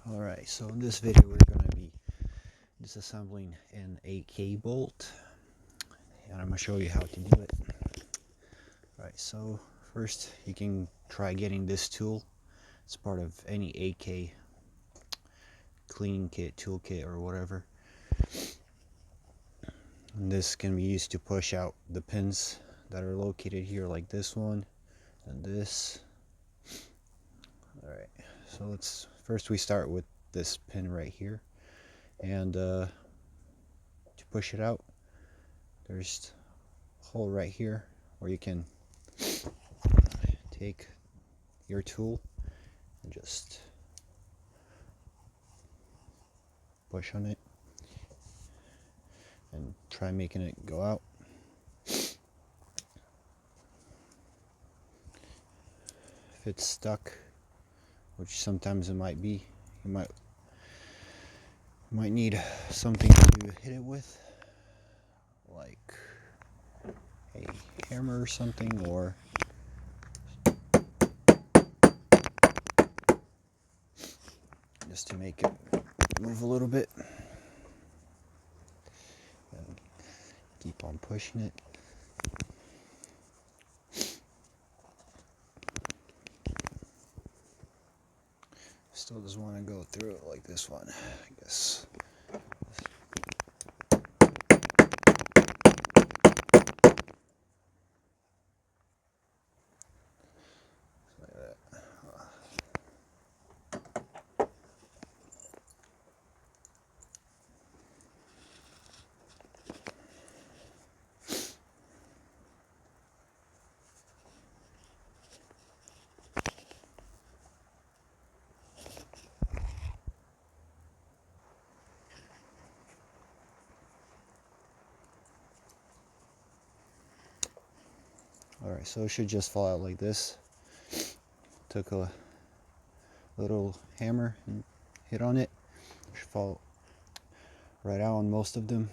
Alright, so in this video we're going to be disassembling an AK bolt, and I'm going to show you how to do it. Alright, so first you can try getting this tool. It's part of any AK cleaning kit, toolkit, or whatever. And this can be used to push out the pins that are located here, like this one and this. Alright, so we start with this pin right here, and to push it out, there's a hole right here where you can take your tool and just push on it and try making it go out. If it's stuck, which sometimes it might be, you might need something to hit it with, like a hammer or something, or just to make it move a little bit. And keep on pushing it. Still doesn't want to go through it like this one, I guess. Like that. Alright, so it should just fall out like this. Took a little hammer and hit on it. Should fall right out on most of them.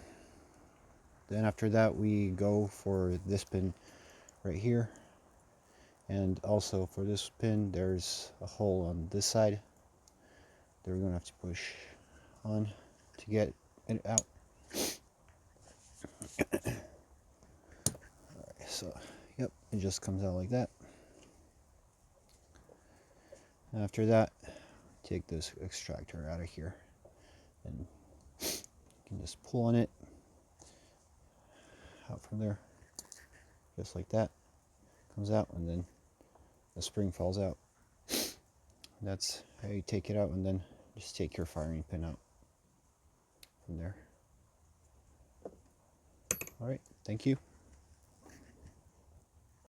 Then after that we go for this pin right here, and also for this pin there's a hole on this side that we're going to have to push on to get it out. Alright, so yep, it just comes out like that. After that, take this extractor out of here, and you can just pull on it out from there, just like that. Comes out, and then the spring falls out. That's how you take it out, and then just take your firing pin out from there. Alright, thank you.